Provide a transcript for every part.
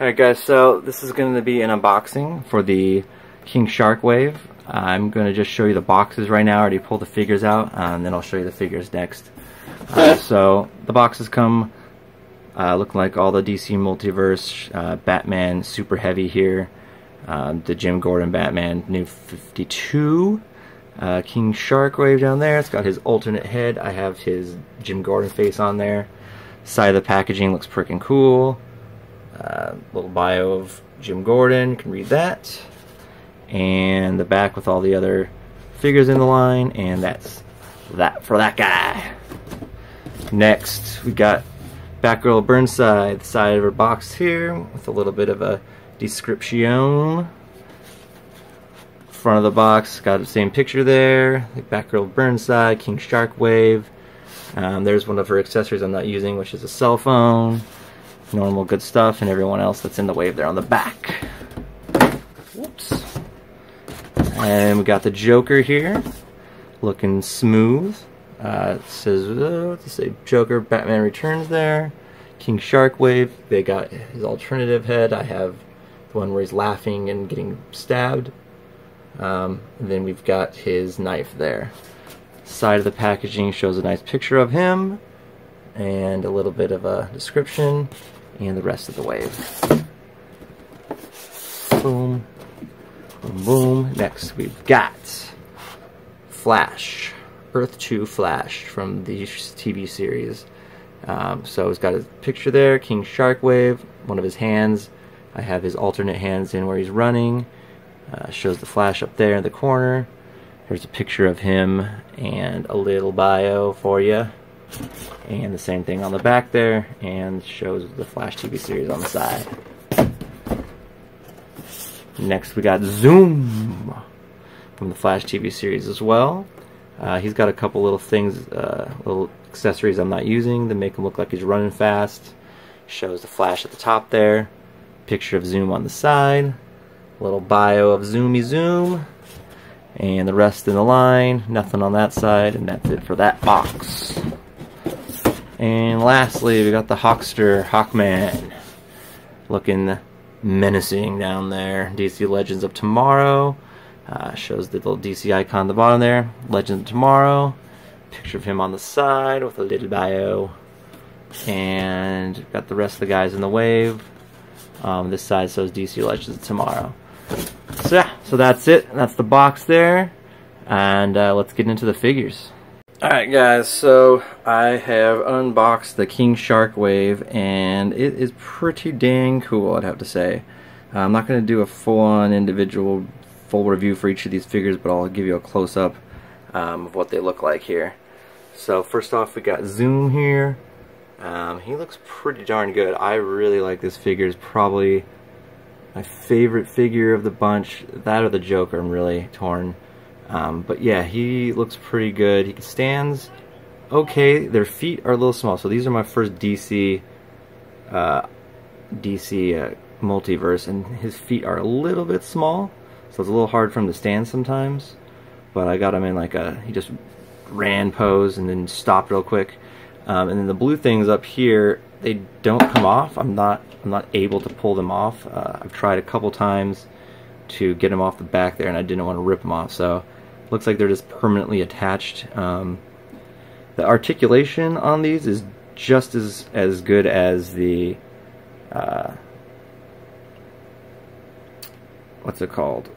Alright guys, so this is going to be an unboxing for the King Shark Wave. I'm going to just show you the boxes right now. I already pulled the figures out, and then I'll show you the figures next. So the boxes come looking like all the DC Multiverse, Batman Super Heavy here, the Jim Gordon Batman New 52, King Shark Wave down there. It's got his alternate head. I have his Jim Gordon face on there. Side of the packaging looks freaking cool. Little bio of Jim Gordon, you can read that, and the back with all the other figures in the line, and that's that for that guy. Next we got Batgirl Burnside, the side of her box here with a little bit of a description. Front of the box got the same picture there, like Batgirl Burnside, King Shark Wave. There's one of her accessories I'm not using, which is a cell phone. Normal good stuff, and everyone else that's in the wave there on the back. Whoops. And we got the Joker here, looking smooth. It says, what's it say? Joker, Batman Returns there. King Shark Wave, they got his alternative head. I have the one where he's laughing and getting stabbed. And then we've got his knife there. Side of the packaging shows a nice picture of him, and a little bit of a description, and the rest of the wave. Boom, boom, boom. Next we've got Flash, Earth 2 Flash from the TV series. So it's got a picture there, King Shark Wave, one of his hands. I have his alternate hands in where he's running. Shows the Flash up there in the corner. Here's a picture of him and a little bio for you. And the same thing on the back there, and shows the Flash TV series on the side. Next we got Zoom from the Flash TV series as well. He's got a couple little things, little accessories I'm not using that make him look like he's running fast. Shows the Flash at the top there, picture of Zoom on the side, little bio of Zoomy Zoom, and the rest in the line, nothing on that side, and that's it for that box. And lastly, we got the Hawkster, Hawkman, looking menacing down there. DC Legends of Tomorrow, shows the little DC icon on the bottom there. Legends of Tomorrow, picture of him on the side with a little bio, and got the rest of the guys in the wave. This side shows DC Legends of Tomorrow. So yeah, so that's it. That's the box there, and let's get into the figures. Alright guys, so I have unboxed the King Shark Wave, and it is pretty dang cool, I'd have to say. I'm not going to do a full-on individual full review for each of these figures, but I'll give you a close-up of what they look like here. So first off, we got Zoom here. He looks pretty darn good. I really like this figure. It's probably my favorite figure of the bunch. That or the Joker, I'm really torn. But yeah, he looks pretty good. He stands okay. Their feet are a little small, so these are my first DC multiverse, and his feet are a little bit small, so it's a little hard for him to stand sometimes. But I got him in like he just ran pose and then stopped real quick. And then the blue things up here, they don't come off. I'm not able to pull them off. I've tried a couple times to get them off the back there, and I didn't want to rip them off, so looks like they're just permanently attached. The articulation on these is just as good as the what's it called?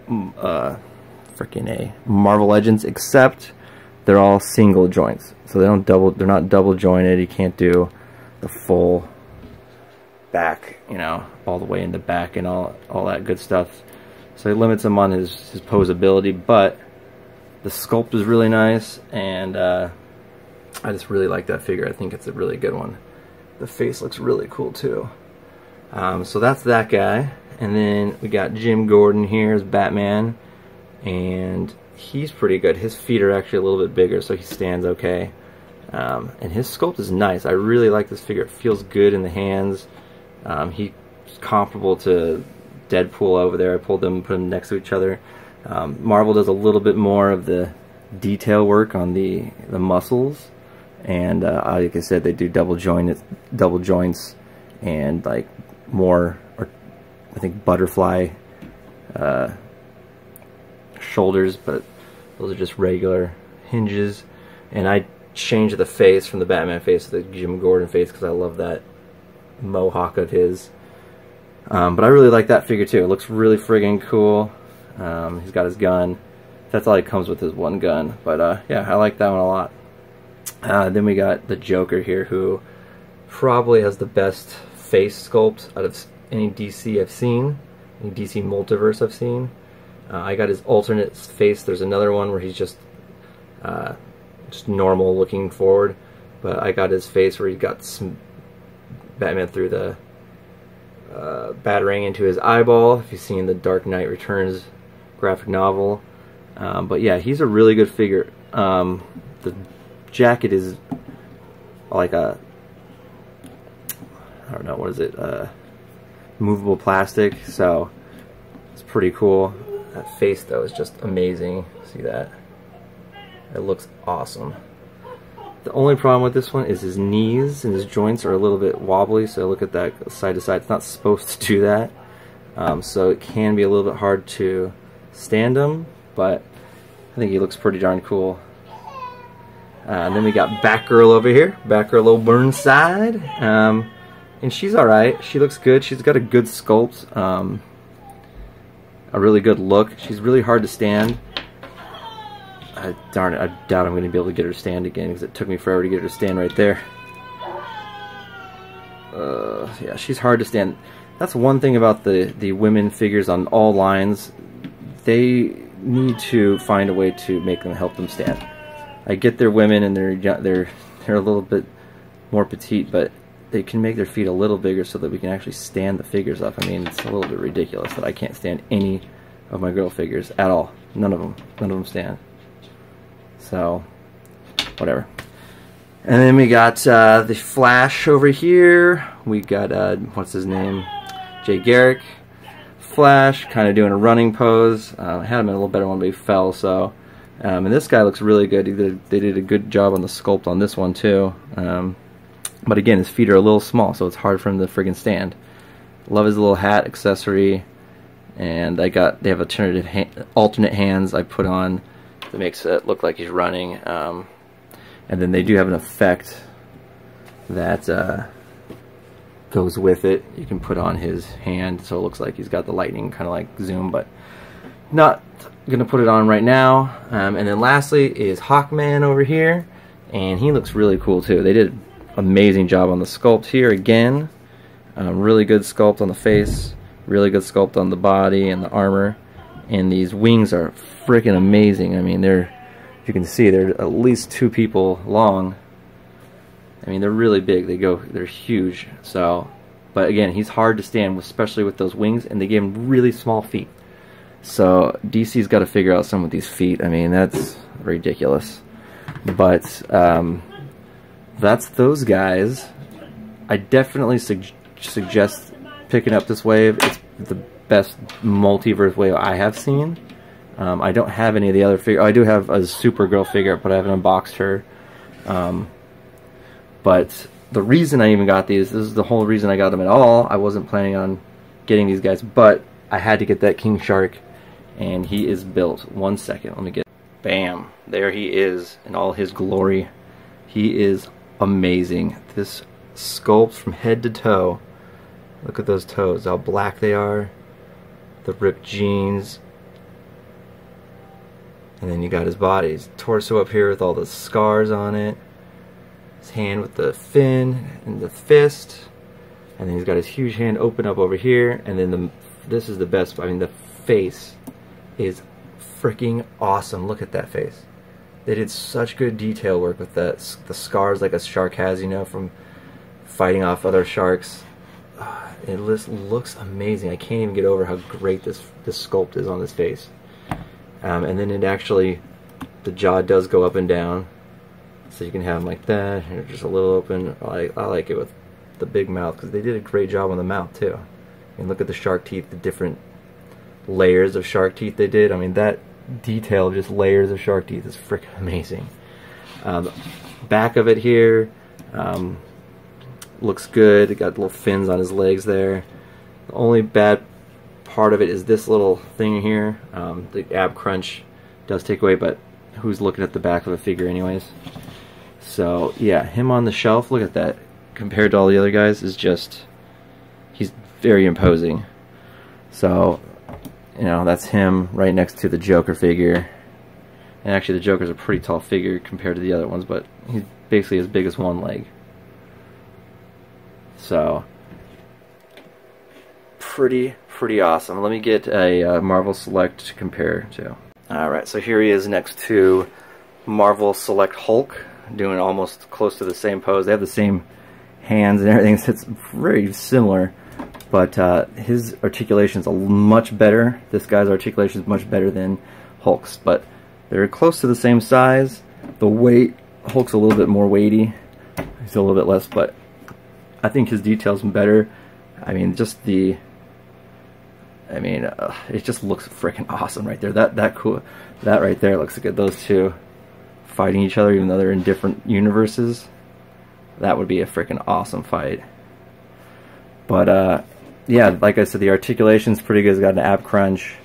Freaking A, Marvel Legends, except they're all single joints, so they're not double jointed. You can't do the full back, you know, all the way in the back and all that good stuff. So it limits him on his posability, but the sculpt is really nice, and I just really like that figure. I think it's a really good one. The face looks really cool too. So that's that guy, and then we got Jim Gordon here as Batman, and he's pretty good. His feet are actually a little bit bigger, so he stands okay. And his sculpt is nice. I really like this figure. It feels good in the hands. He's comparable to Deadpool over there. I pulled them and put them next to each other. Marvel does a little bit more of the detail work on the muscles, and like I said, they do double joints and like more, or I think butterfly shoulders, but those are just regular hinges. And I changed the face from the Batman face to the Jim Gordon face because I love that mohawk of his. But I really like that figure too. It looks really friggin' cool. He's got his gun. That's all he comes with, is one gun. But yeah, I like that one a lot. Then we got the Joker here, who probably has the best face sculpt out of any DC I've seen, any DC multiverse I've seen. I got his alternate face. There's another one where he's just normal looking forward, but I got his face where he got some Batman through the batarang into his eyeball, if you've seen the Dark Knight Returns graphic novel. But yeah, he's a really good figure. The jacket is like a, I don't know, what is it, movable plastic, so it's pretty cool. That face though is just amazing. See that? It looks awesome. The only problem with this one is his knees and his joints are a little bit wobbly, so look at that side to side. It's not supposed to do that, so it can be a little bit hard to stand him, but I think he looks pretty darn cool. And then we got Batgirl over here, Batgirl Old Burnside, and she's alright. She looks good. She's got a good sculpt, a really good look. She's really hard to stand. Darn it, I doubt I'm going to be able to get her to stand again because it took me forever to get her to stand right there. Yeah, she's hard to stand. That's one thing about the women figures on all lines. They need to find a way to make them, help them stand. I get they're women and they're a little bit more petite, but they can make their feet a little bigger so that we can actually stand the figures up. I mean, it's a little bit ridiculous that I can't stand any of my girl figures at all. None of them stand. So, whatever. And then we got the Flash over here. We got, what's his name? Jay Garrick. Flash, kind of doing a running pose. I had him in a little better one, but he fell, so. And this guy looks really good. They did a good job on the sculpt on this one, too. But again, his feet are a little small, so it's hard for him to friggin' stand. Love his little hat accessory. And they have alternate hands I put on that makes it look like he's running. And then they do have an effect that goes with it. You can put on his hand so it looks like he's got the lightning kind of like zoom, but not gonna put it on right now. And then lastly is Hawkman over here, and he looks really cool too. They did an amazing job on the sculpt here again. Really good sculpt on the face, really good sculpt on the body and the armor, and these wings are freaking amazing. I mean, if you can see, they're at least 2 people long. I mean, they're really big. They're huge. So, but again, he's hard to stand, especially with those wings, and they gave him really small feet. So DC's got to figure out some of these feet. I mean, that's ridiculous. But that's those guys. I definitely suggest picking up this wave. It's the best multiverse wave I have seen. I don't have any of the other figures. I do have a Supergirl figure, but I haven't unboxed her. But the reason I even got these, this is the whole reason I got them at all. I wasn't planning on getting these guys, but I had to get that King Shark, and he is built. 1 second, let me get, bam, there he is in all his glory. He is amazing. This sculpt from head to toe. Look at those toes, how black they are. The ripped jeans. And then you got his body, his torso up here with all the scars on it. His hand with the fin and the fist. And then he's got his huge hand open up over here. And then this is the best, I mean, the face is freaking awesome. Look at that face. They did such good detail work with the scars like a shark has, you know, from fighting off other sharks. It just looks amazing. I can't even get over how great this sculpt is on this face. And then it actually, the jaw does go up and down, so you can have them like that, and just a little open. I like it with the big mouth, because they did a great job on the mouth too. And look at the shark teeth, the different layers of shark teeth they did. I mean, that detail of just layers of shark teeth is freaking amazing. The back of it here looks good. It got little fins on his legs there. The only bad part of it is this little thing here. The ab crunch does take away, but who's looking at the back of a figure anyways? So yeah, him on the shelf, look at that. Compared to all the other guys, is just, he's very imposing. So, you know, that's him right next to the Joker figure. And actually the Joker's a pretty tall figure compared to the other ones, but he's basically as big as one leg. So, pretty awesome. Let me get a Marvel Select to compare to. Alright, so here he is next to Marvel Select Hulk, doing almost close to the same pose. They have the same hands and everything, so it's very similar, but his articulation is much better. This guy's articulation is much better than Hulk's, but they're close to the same size. The weight, Hulk's a little bit more weighty, he's a little bit less, but I think his detail's better. I mean, just the, it just looks freaking awesome right there. That cool, that right there looks good. Those two fighting each other, even though they're in different universes, that would be a freaking awesome fight. But yeah, like I said, the articulation's pretty good. He's got an ab crunch,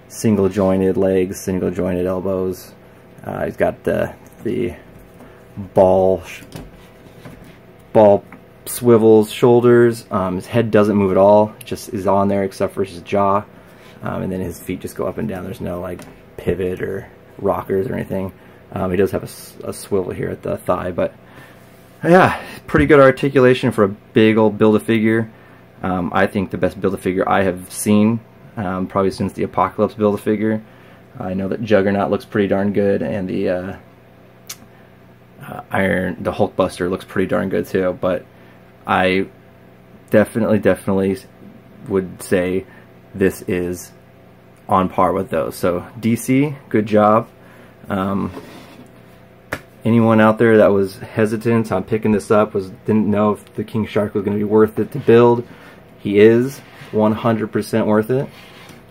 single jointed legs, single jointed elbows. He's got the ball swivels shoulders. His head doesn't move at all, just is on there except for his jaw, and then his feet just go up and down. There's no like pivot or rockers or anything. He does have a swivel here at the thigh, but yeah, pretty good articulation for a big old Build-A-Figure. I think the best Build-A-Figure I have seen, probably since the Apocalypse Build-A-Figure. I know that Juggernaut looks pretty darn good, and the Hulkbuster looks pretty darn good too, but I definitely would say this is on par with those. So DC, good job. Anyone out there that was hesitant on picking this up, didn't know if the King Shark was going to be worth it to build, he is 100% worth it.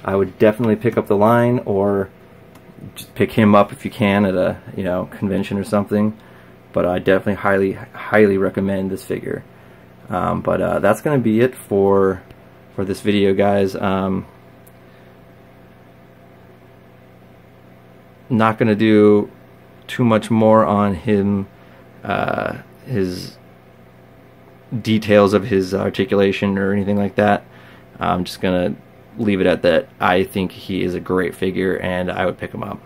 I would definitely pick up the line, or just pick him up if you can at a convention or something. But I definitely highly recommend this figure. But that's going to be it for this video, guys. Not going to do too much more on him, his details of his articulation or anything like that. I'm just going to leave it at that. I think he is a great figure, and I would pick him up.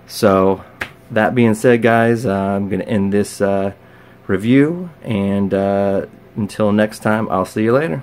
So that being said, guys, I'm going to end this review, and until next time, I'll see you later.